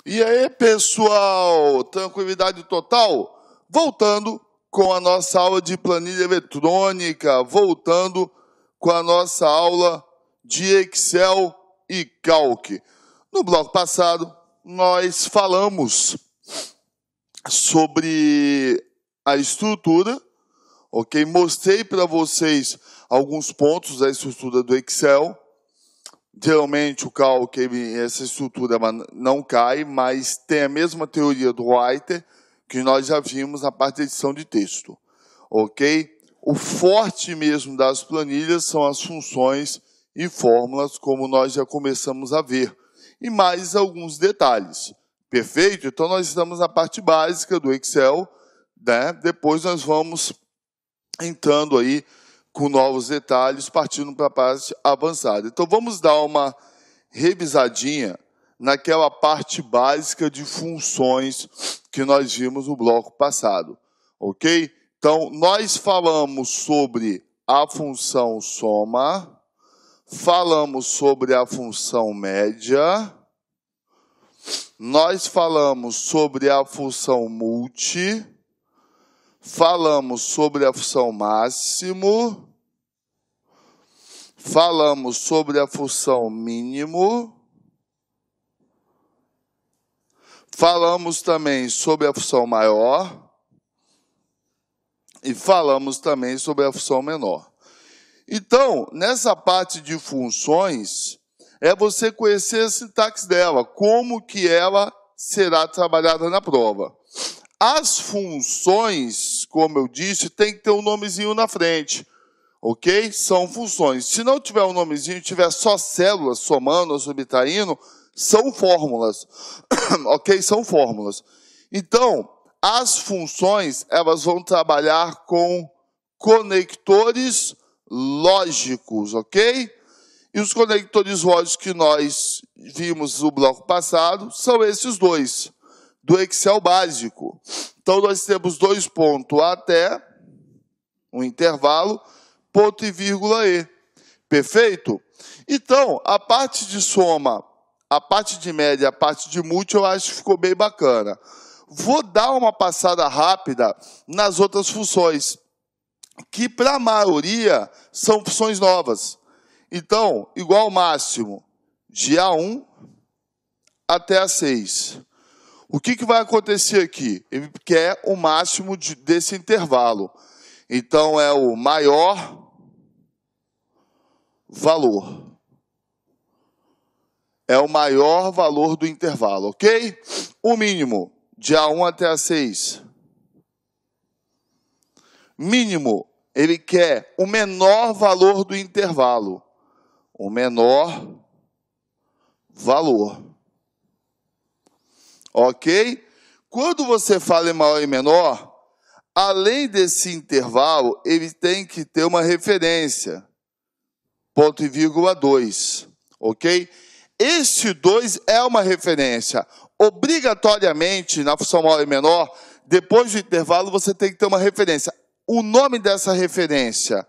E aí, pessoal, tranquilidade total? Voltando com a nossa aula de planilha eletrônica, voltando com a nossa aula de Excel e Calc. No bloco passado, nós falamos sobre a estrutura, ok? Mostrei para vocês alguns pontos da estrutura do Excel. Geralmente o Calc, essa estrutura não cai, mas tem a mesma teoria do Writer que nós já vimos na parte de edição de texto, ok? O forte mesmo das planilhas são as funções e fórmulas, como nós já começamos a ver, e mais alguns detalhes, perfeito? Então nós estamos na parte básica do Excel, né? Depois nós vamos entrando aí com novos detalhes, partindo para a parte avançada. Então, vamos dar uma revisadinha naquela parte básica de funções que nós vimos no bloco passado, ok? Então, nós falamos sobre a função soma, falamos sobre a função média, nós falamos sobre a função multi, falamos sobre a função máximo, falamos sobre a função mínimo, falamos também sobre a função maior e falamos também sobre a função menor. Então, nessa parte de funções, é você conhecer a sintaxe dela, como que ela será trabalhada na prova. As funções, como eu disse, tem que ter um nomezinho na frente, ok? São funções. Se não tiver um nomezinho, tiver só células somando ou subtraindo, são fórmulas, ok? São fórmulas. Então, as funções, elas vão trabalhar com conectores lógicos, ok? E os conectores lógicos que nós vimos no bloco passado são esses dois, do Excel básico. Então, nós temos dois pontos até, um intervalo, ponto e vírgula e. Perfeito? Então, a parte de soma, a parte de média, a parte de múltiplo, eu acho que ficou bem bacana. Vou dar uma passada rápida nas outras funções, que para a maioria são funções novas. Então, igual ao máximo, de A1 até A6. O que vai acontecer aqui? Ele quer o máximo desse intervalo. Então, é o maior valor. É o maior valor do intervalo, ok? O mínimo, de A1 até A6. Mínimo, ele quer o menor valor do intervalo. O menor valor. Ok? Quando você fala em maior e menor, além desse intervalo, ele tem que ter uma referência. Ponto e vírgula 2. Ok? Este 2 é uma referência. Obrigatoriamente, na função maior e menor, depois do intervalo, você tem que ter uma referência. O nome dessa referência,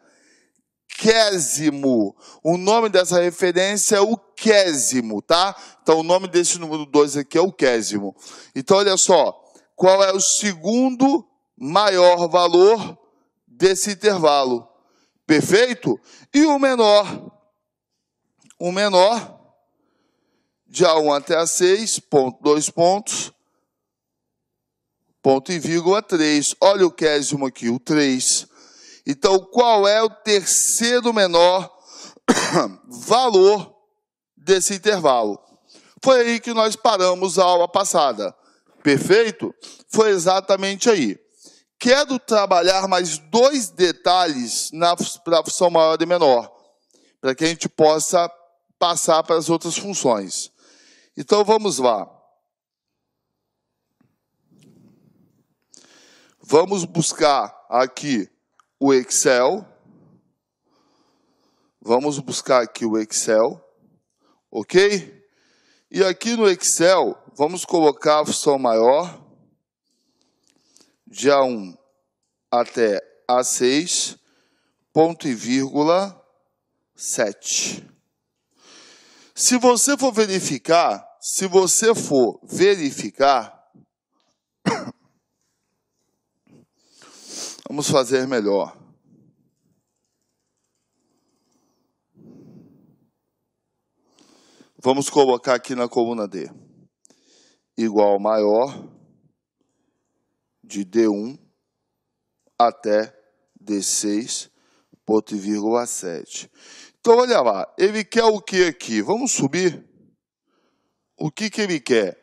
quésimo. O nome dessa referência é o quésimo, tá? Então, o nome desse número 2 aqui é o quésimo. Então, olha só. Qual é o segundo maior valor desse intervalo? Perfeito? E o menor? O menor, de A1 até A6, ponto, 2 pontos, ponto e vírgula 3. Olha o quésimo aqui, o 3. Então, qual é o terceiro menor valor desse intervalo? Foi aí que nós paramos a aula passada. Perfeito? Foi exatamente aí. Quero trabalhar mais dois detalhes para a função maior e menor, para que a gente possa passar para as outras funções. Então, vamos lá. Vamos buscar aqui o Excel. Vamos buscar aqui o Excel, ok? E aqui no Excel, vamos colocar a função maior, de A1 até A6, ponto e vírgula 7. Se você for verificar, se você for verificar, vamos fazer melhor. Vamos colocar aqui na coluna D. Igual ao maior de D1 até D6, ponto e vírgula 7. Então, olha lá. Ele quer o que aqui? Vamos subir. O que ele quer?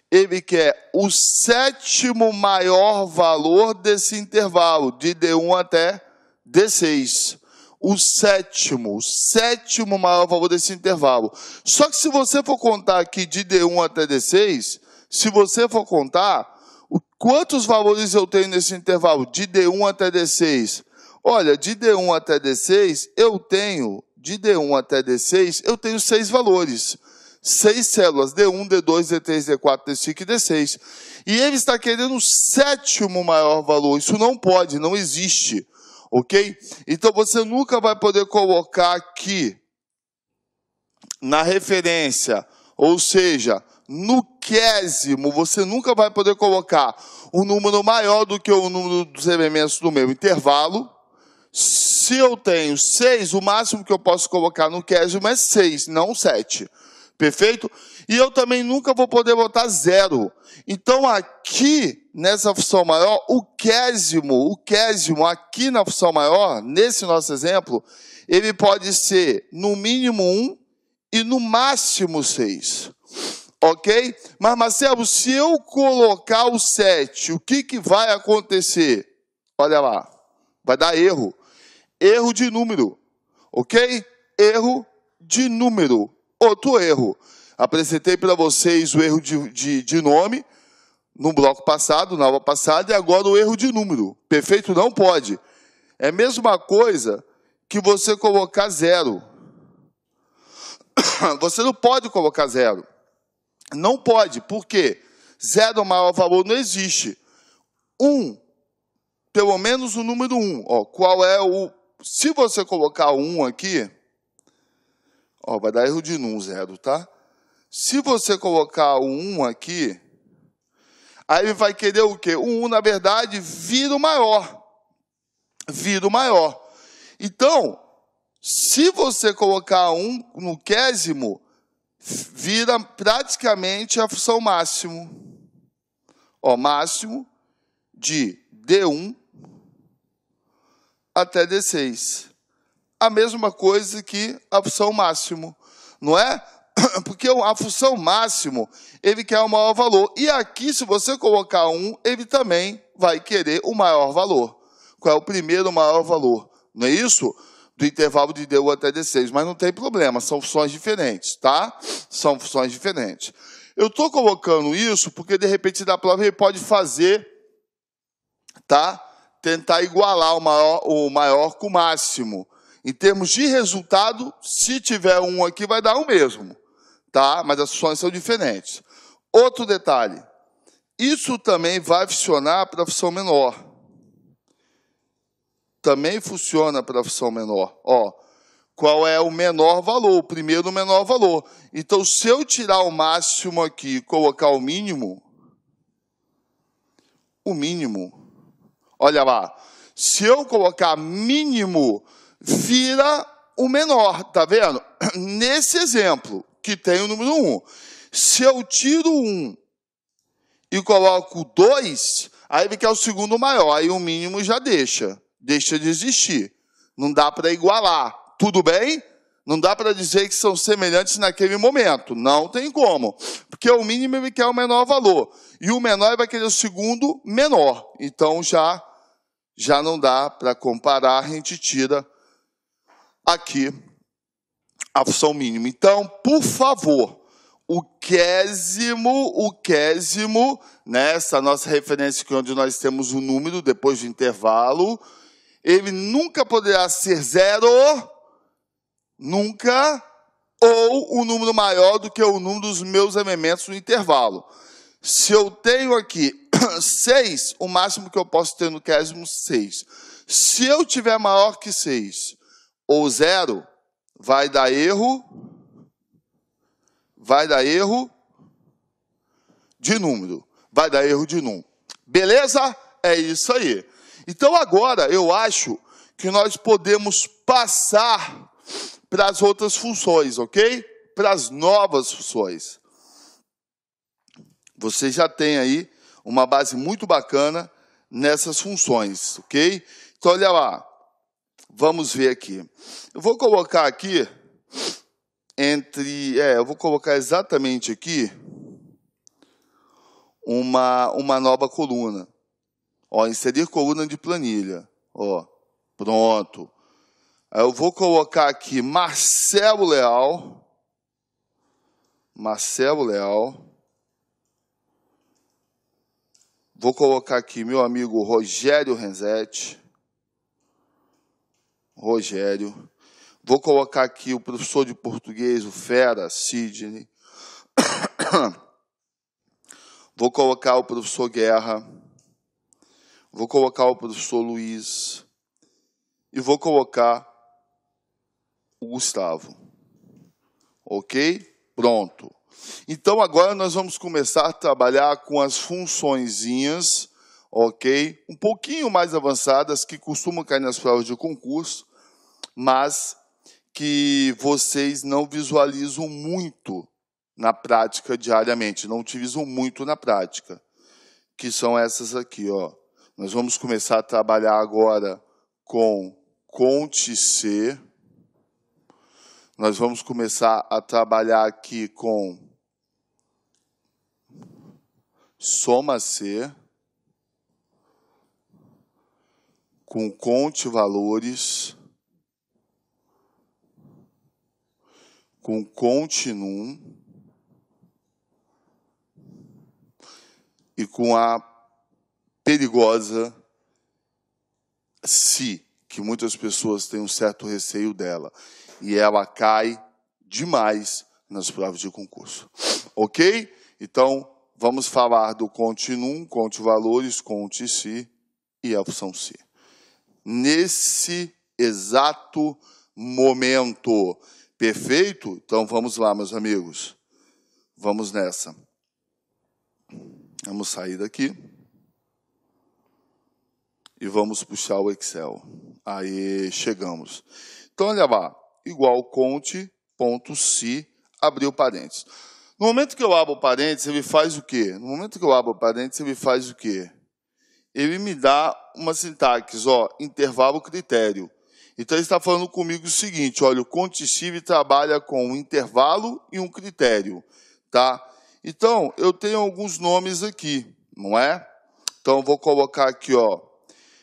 Ele quer o sétimo maior valor desse intervalo, de D1 até D6. O sétimo maior valor desse intervalo. Só que se você for contar aqui de D1 até D6, se você for contar, quantos valores eu tenho nesse intervalo de D1 até D6? Olha, de D1 até D6, eu tenho 6 valores. 6 células, D1, D2, D3, D4, D5 e D6. E ele está querendo o sétimo maior valor. Isso não pode, não existe. Ok? Então, você nunca vai poder colocar aqui na referência, ou seja, no quésimo, você nunca vai poder colocar um número maior do que o número dos elementos do meu intervalo. Se eu tenho 6, o máximo que eu posso colocar no quésimo é 6, não 7. Perfeito? E eu também nunca vou poder botar 0. Então, aqui, nessa função maior, o quésimo aqui na função maior, nesse nosso exemplo, ele pode ser no mínimo 1 e no máximo 6. Ok? Mas, Marcelo, se eu colocar o 7, o que vai acontecer? Olha lá, vai dar erro. Erro de número. Ok? Erro de número. Outro erro. Apresentei para vocês o erro de nome no bloco passado, na aula passada, e agora o erro de número. Perfeito? Não pode. É a mesma coisa que você colocar 0. Você não pode colocar 0. Não pode. Por quê? 0 maior valor não existe. 1, pelo menos o número 1. Ó, qual é o... Se você colocar 1 aqui, ó, vai dar erro de num 0, tá? Se você colocar o 1 aqui, aí ele vai querer o quê? O 1, na verdade, vira o maior. Vira o maior. Então, se você colocar 1 no quésimo, vira praticamente a função máximo. Ó, máximo de D1 até D6. A mesma coisa que a função máximo, não é? Porque a função máximo, ele quer o maior valor. E aqui, se você colocar 1, ele também vai querer o maior valor. Qual é o primeiro maior valor? Não é isso? Do intervalo de D1 até D6. Mas não tem problema, são funções diferentes, tá? São funções diferentes. Eu estou colocando isso porque, de repente, da prova ele pode fazer, tá? Tentar igualar o maior com o máximo. Em termos de resultado, se tiver 1 aqui, vai dar o mesmo. Tá? Mas as funções são diferentes. Outro detalhe. Isso também vai funcionar para a função menor. Também funciona para a função menor. Ó, qual é o menor valor? O primeiro menor valor. Então, se eu tirar o máximo aqui e colocar o mínimo, olha lá. Se eu colocar mínimo, vira o menor, tá vendo? Nesse exemplo, que tem o número 1. Se eu tiro 1 e coloco 2, aí ele quer o segundo maior, aí o mínimo já deixa de existir. Não dá para igualar. Tudo bem? Não dá para dizer que são semelhantes naquele momento. Não tem como. Porque o mínimo ele quer o menor valor. E o menor vai querer o segundo menor. Então já não dá para comparar, a gente tira aqui a função mínima. Então, por favor, o quésimo, nessa nossa referência aqui onde nós temos o número depois do intervalo, ele nunca poderá ser 0, nunca, ou um número maior do que o número dos meus elementos no intervalo. Se eu tenho aqui 6, o máximo que eu posso ter no quésimo, 6. Se eu tiver maior que 6 ou 0, vai dar erro de número. Vai dar erro de num. Beleza? É isso aí. Então agora eu acho que nós podemos passar para as outras funções, ok? Para as novas funções. Você já tem aí uma base muito bacana nessas funções, ok? Então olha lá. Vamos ver aqui. Eu vou colocar aqui eu vou colocar exatamente aqui uma nova coluna. Ó, inserir coluna de planilha. Ó, pronto. Aí eu vou colocar aqui Marcelo Leal. Marcelo Leal. Vou colocar aqui meu amigo Rogério Renzetti. Rogério. Vou colocar aqui o professor de português, o Fera, Sidney. Vou colocar o professor Guerra. Vou colocar o professor Luiz. E vou colocar o Gustavo. Ok? Pronto. Então, agora nós vamos começar a trabalhar com as funçõezinhas, ok? Um pouquinho mais avançadas, que costumam cair nas provas de concurso, mas que vocês não visualizam muito na prática diariamente, não utilizam muito na prática, que são essas aqui, ó. Nós vamos começar a trabalhar agora com Conte-C. Nós vamos começar a trabalhar aqui com Soma-C, com Conte-Valores, com Conte-Num e com a perigosa Si, que muitas pessoas têm um certo receio dela. E ela cai demais nas provas de concurso. Ok? Então, vamos falar do Conte-Num, Conte-Valores, Conte-Si e a função Si. Nesse exato momento. Perfeito? Então, vamos lá, meus amigos. Vamos nessa. Vamos sair daqui. E vamos puxar o Excel. Aí, chegamos. Então, olha lá. Igual Conte.Si, abriu parênteses. No momento que eu abro parênteses, ele faz o quê? No momento que eu abro parênteses, ele faz o quê? Ele me dá uma sintaxe, ó, intervalo critério. Então, ele está falando comigo o seguinte, olha, o Conte.Si trabalha com um intervalo e um critério, tá? Então, eu tenho alguns nomes aqui, não é? Então, eu vou colocar aqui, ó,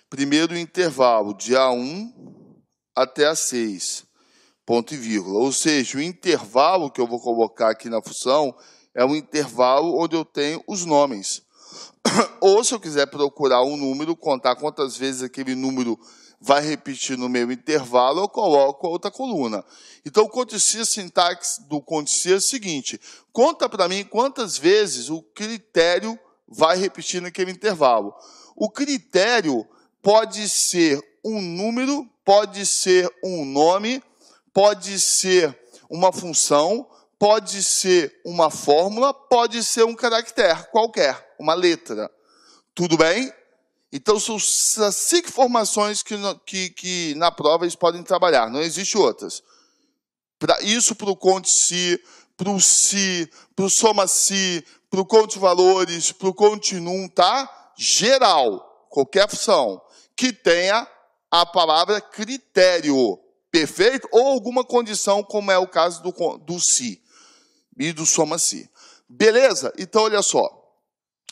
primeiro intervalo, de A1 até A6, ponto e vírgula. Ou seja, o intervalo que eu vou colocar aqui na função é um intervalo onde eu tenho os nomes. Ou, se eu quiser procurar um número, contar quantas vezes aquele número vai repetir no meu intervalo, eu coloco a outra coluna. Então, o Conte-Si, a sintaxe do Conte-Si é o seguinte, conta para mim quantas vezes o critério vai repetir naquele intervalo. O critério pode ser um número, pode ser um nome, pode ser uma função, pode ser uma fórmula, pode ser um caractere qualquer, uma letra. Tudo bem? Então, são as 5 formações que na prova eles podem trabalhar, não existe outras. Isso para o Conte-Si, para o Si, para o Soma-Si, para o Conte-Valores, para o Conte-Num, tá? Geral, qualquer função que tenha a palavra critério, perfeito? Ou alguma condição, como é o caso do Si e do Soma-Si. Beleza? Então, olha só.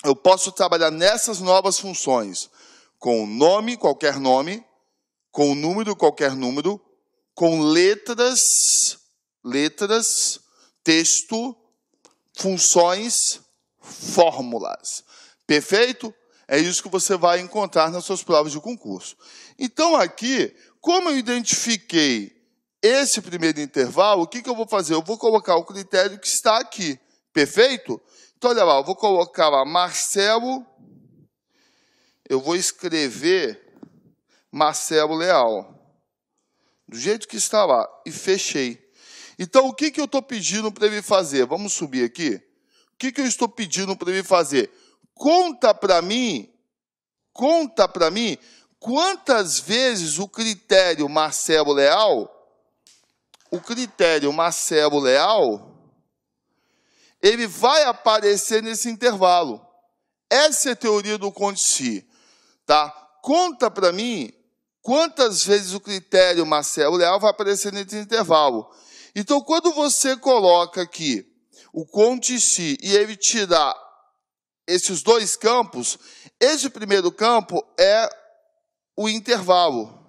Eu posso trabalhar nessas novas funções com nome, qualquer nome, com número, qualquer número, com letras, texto, funções, fórmulas. Perfeito? É isso que você vai encontrar nas suas provas de concurso. Então, aqui, como eu identifiquei esse primeiro intervalo, o que eu vou fazer? Eu vou colocar o critério que está aqui. Perfeito? Então, olha lá, eu vou colocar lá Marcelo, eu vou escrever Marcelo Leal, do jeito que está lá, e fechei. Então, o que eu estou pedindo para ele fazer? Vamos subir aqui. que eu estou pedindo para ele fazer? Conta para mim quantas vezes o critério Marcelo Leal, ele vai aparecer nesse intervalo. Essa é a teoria do Conte-Si, tá? Conta para mim quantas vezes o critério Marcelo Leal vai aparecer nesse intervalo. Então, quando você coloca aqui o Conte-Si e ele tirar esses dois campos, esse primeiro campo é o intervalo.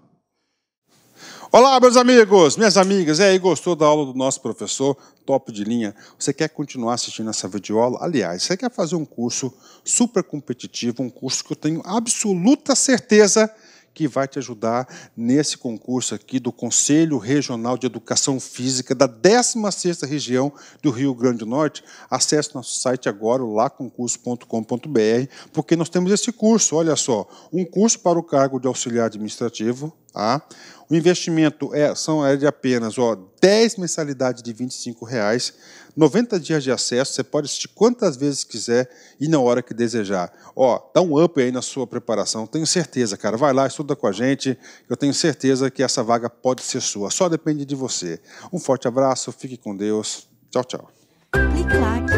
Olá, meus amigos, minhas amigas. E aí, gostou da aula do nosso professor? Top de linha. Você quer continuar assistindo essa videoaula? Aliás, você quer fazer um curso super competitivo, um curso que eu tenho absoluta certeza que vai te ajudar nesse concurso aqui do Conselho Regional de Educação Física da 16ª região do Rio Grande do Norte. Acesse nosso site agora, o laconcurso.com.br, porque nós temos esse curso, olha só, um curso para o cargo de auxiliar administrativo, tá? O investimento é de apenas 10 mensalidades de R$ 25,00, 90 dias de acesso, você pode assistir quantas vezes quiser e na hora que desejar. Dá um up aí na sua preparação, tenho certeza, cara. Vai lá, estuda com a gente, eu tenho certeza que essa vaga pode ser sua, só depende de você. Um forte abraço, fique com Deus. Tchau, tchau. Clique like.